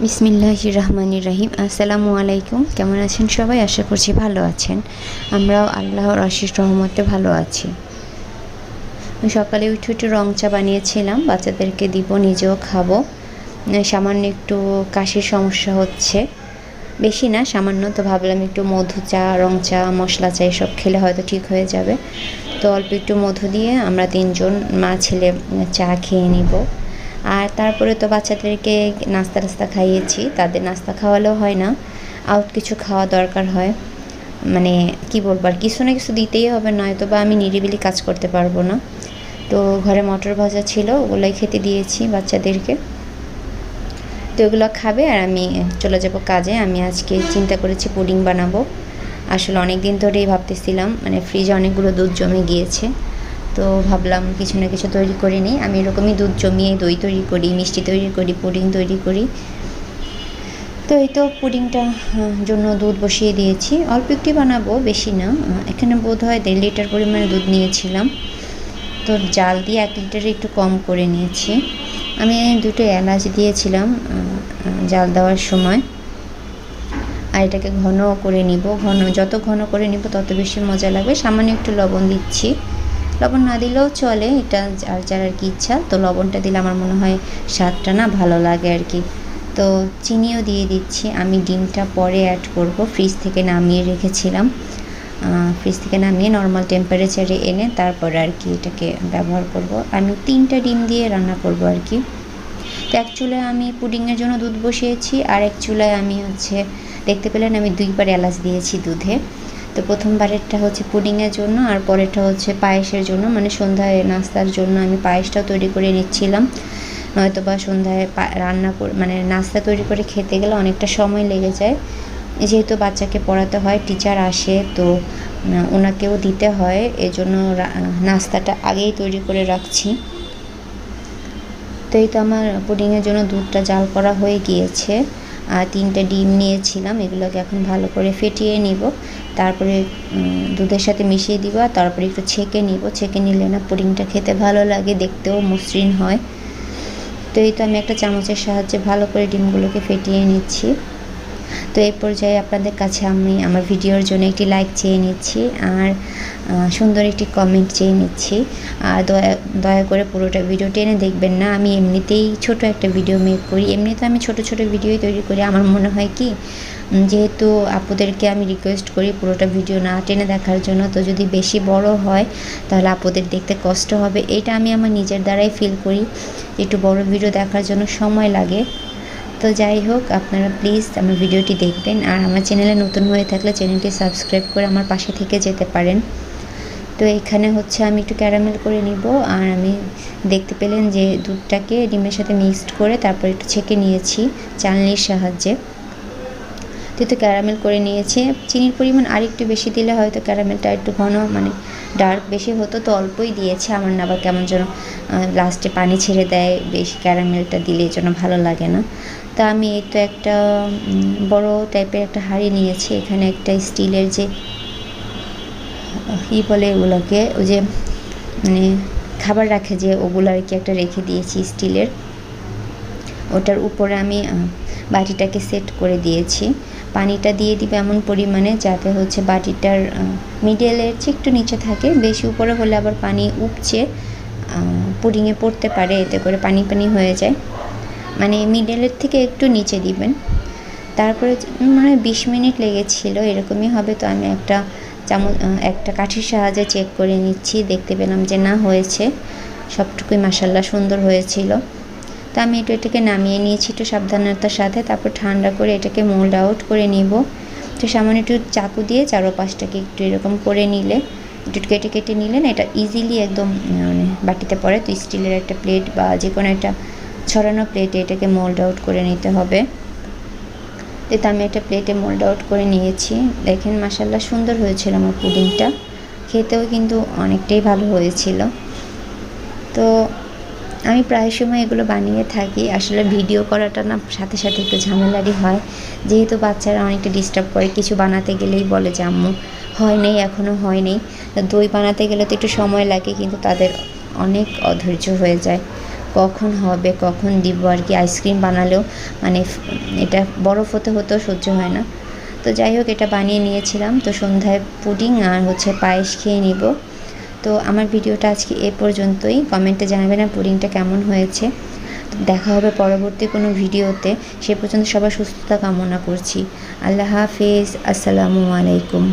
বিসমিল্লাহির রহমানির রহিম। আসসালামু আলাইকুম। কেমন আছেন সবাই? আশা করছি ভালো আছেন। আমরাও আল্লাহর অশেষ রহমতে ভালো আছি। আমি সকালে উঠে একটু রং চা বানিয়েছিলাম, বাচ্চাদেরকে দিব, নিজেও খাবো। সামান্য একটু কাশির সমস্যা হচ্ছে, বেশি না, সামান্য। তো ভাবলাম একটু মধু চা, রং চা, মশলা চা এসব খেলে হয়তো ঠিক হয়ে যাবে। তো অল্প একটু মধু দিয়ে আমরা তিনজন মা ছেলে চা খেয়ে নিব। আর তারপরে তো বাচ্চাদেরকে নাস্তা টাস্তা খাইয়েছি। তাদের নাস্তা খাওয়ালেও হয় না, আউট কিছু খাওয়া দরকার হয়। মানে কি বলবো, আর কিছু না কিছু দিতেই হবে, নয়তো বা আমি নিরিবিলি কাজ করতে পারবো না। তো ঘরে মটর ভাজা ছিল, ওগুলোই খেতে দিয়েছি বাচ্চাদেরকে। তো ওগুলো খাবে আর আমি চলে যাব কাজে। আমি আজকে চিন্তা করেছি পুডিং বানাবো। আসলে অনেক দিন ধরেই ভাবতেছিলাম, মানে ফ্রিজে অনেকগুলো দুধ জমে গিয়েছে, তো ভাবলাম কিছু না কিছু তৈরি করে নিই। আমি এরকমই দুধ জমিয়ে দই তৈরি করি, মিষ্টি তৈরি করি, পুডিং তৈরি করি। তো এই তো পুডিংটা জন্য দুধ বসিয়ে দিয়েছি। অল্প একটি বানাবো, বেশি না। এখানে বোধ হয় 1.5 লিটার পরিমাণে দুধ নিয়েছিলাম। তো জাল দিয়ে 1 লিটারে একটু কম করে নিয়েছি। আমি 2টো এলাচ দিয়েছিলাম জাল দেওয়ার সময়। আর এটাকে ঘন করে নিব। যত ঘন করে নিব তত বেশি মজা লাগবে। সামান্য একটু লবণ দিচ্ছি, লবণ না দিলেও চলে, এটা যার আর কি ইচ্ছা। তো লবণটা দিলে আমার মনে হয় স্বাদটা না ভালো লাগে আর কি। তো চিনিও দিয়ে দিচ্ছি। আমি ডিমটা পরে অ্যাড করব, ফ্রিজ থেকে নামিয়ে রেখেছিলাম। ফ্রিজ থেকে নামিয়ে নর্মাল টেম্পারেচারে এনে তারপরে আর কি এটাকে ব্যবহার করব। আমি 3টা ডিম দিয়ে রান্না করব আর কি। তো এক চুলায় আমি পুডিংয়ের জন্য দুধ বসিয়েছি, আর এক চুলায় আমি দেখতে পেলেন আমি 2বার এলাচ দিয়েছি দুধে। তো প্রথমবারেরটা হচ্ছে পুডিংয়ের জন্য, আর পরেরটা হচ্ছে পায়েসের জন্য, মানে সন্ধ্যায় নাস্তার জন্য আমি পায়েসটাও তৈরি করে নিচ্ছিলাম। নয়তো বা সন্ধ্যায় মানে নাস্তা তৈরি করে খেতে গেলে অনেকটা সময় লেগে যায়। যেহেতু বাচ্চাকে পড়াতে হয়, টিচার আসে, তো ওনাকেও দিতে হয়, এজন্য নাস্তাটা আগেই তৈরি করে রাখছি। তো এই তো আমার পুডিংয়ের জন্য দুধটা জাল করা হয়ে গিয়েছে। আর 3টে ডিম নিয়েছিলাম, এগুলোকে এখন ভালো করে ফেটিয়ে নিব। তারপরে দুধের সাথে মিশিয়ে দিব, আর তারপরে একটু ছেঁকে নিব। ছেঁকে নিলে না পুডিংটা খেতে ভালো লাগে, দেখতেও মসৃণ হয়। তো এই তো আমি একটা চামচের সাহায্যে ভালো করে ডিমগুলোকে ফেটিয়ে নিচ্ছি। তো এই পর্যায়ে আপনাদের কাছে আমি আমার ভিডিওর জন্য একটি লাইক চেয়ে নিচ্ছি, আর সুন্দর একটি কমেন্ট চেয়ে নিচ্ছি। আর দয়া করে পুরোটা ভিডিও টেনে দেখবেন না। আমি এমনিতেই ছোট একটা ভিডিও মেক করি, এমনিতে আমি ছোট ছোট ভিডিওই তৈরি করি। আমার মনে হয় কি, যেহেতু আপুদেরকে আমি রিকোয়েস্ট করি পুরোটা ভিডিও না টেনে দেখার জন্য, তো যদি বেশি বড় হয় তাহলে আপুদের দেখতে কষ্ট হবে। এটা আমি আমার নিজের দ্বারাই ফিল করি, একটু বড় ভিডিও দেখার জন্য সময় লাগে। তো যাই হোক, আপনারা প্লিজ আমার ভিডিওটি দেখবেন, আর আমার চ্যানেলে নতুন হয়ে থাকলে চ্যানেলটি সাবস্ক্রাইব করে আমার পাশে থেকে যেতে পারেন। তো এখানে আমি একটু ক্যারামেল করে নিব। আর আমি দেখতে পেলেন যে দুধটাকে ডিমের সাথে মিক্সড করে তারপর একটু ছেঁকে নিয়েছি চালনির সাহায্যে। তো ক্যারামেল করে নিয়েছি। চিনির পরিমাণ আর একটু বেশি দিলে হয়তো ক্যারামেলটা একটু ঘন, মানে ডার্ক বেশি হতো, তো অল্পই দিয়েছি। আমার না আবার কেমন যেন লাস্টে পানি ছেড়ে দেয় বেশি ক্যারামেলটা দিলে, এই জন্য ভালো লাগে না। তা আমি এই তো একটা বড় টাইপের একটা হাঁড়ি নিয়েছি। এখানে একটা স্টিলের যে কী বলে ওগুলোকে, ওই যে মানে খাবার রাখে যে, ওগুলো আর কি একটা রেখে দিয়েছি স্টিলের। ওটার উপরে আমি বাটিটাকে সেট করে দিয়েছি। পানিটা দিয়ে দিবে এমন পরিমাণে যাতে বাটিটার মিডলের চেয়ে একটু নিচে থাকে। বেশি উপরে হলে আবার পানি উপচে পুডিংয়ে পড়তে পারে, এতে করে পানি পানি হয়ে যায়। মানে মিডলের থেকে একটু নিচে দিবেন। তারপরে মনে হয় 20 মিনিট লেগেছিল, এরকমই হবে। তো আমি একটা কাঠির সাহায্যে চেক করে নিচ্ছি। দেখতে পেলাম যে না, হয়েছে, সবটুকুই মাশাআল্লাহ সুন্দর হয়েছিল। তো আমি এটাকে নামিয়ে নিয়েছি একটু সাবধানতার সাথে। তারপর ঠান্ডা করে এটাকে মোল্ড আউট করে নিব। তো সামান্য একটু চাকু দিয়ে চারপাশটাকে একটু এরকম করে নিলে, একটু কেটে কেটে নিলেন, এটা ইজিলি একদম মানে বাটিতে পড়ে। তো স্টিলের একটা প্লেট বা যে কোনো একটা ছড়ানো প্লেটে এটাকে মোল্ড আউট করে নিতে হবে। তো আমি একটা প্লেটে মোল্ড আউট করে নিয়েছি। দেখেন মাশাআল্লাহ সুন্দর হয়েছিল আমার পুডিংটা, খেতেও কিন্তু অনেকটাই ভালো হয়েছিল। তো আমি প্রায় সময় এগুলো বানিয়ে থাকি। আসলে ভিডিও করাটা না সাথে সাথে একটু ঝামেলারই হয়, যেহেতু বাচ্চারা অনেকটা ডিস্টার্ব করে। কিছু বানাতে গেলেই বলে যে আম্মু হয় নাই, এখনও হয় নাই। দই বানাতে গেলে তো একটু সময় লাগে, কিন্তু তাদের অনেক অধৈর্য হয়ে যায়। কখন হবে, কখন দিব আর কি। আইসক্রিম বানালেও মানে এটা বরফ হতে হতেও সহ্য হয় না। তো যাই হোক, এটা বানিয়ে নিয়েছিলাম। তো সন্ধ্যায় পুডিং আর পায়েস খেয়ে নিব। তো আমার ভিডিওটা আজকে এ পর্যন্তই। কমেন্টে জানাবেন না পুডিংটা কেমন হয়েছে। দেখা হবে পরবর্তী কোনো ভিডিওতে। সে পর্যন্ত সবার সুস্থতা কামনা করছি। আল্লাহ হাফেজ। আসসালামু আলাইকুম।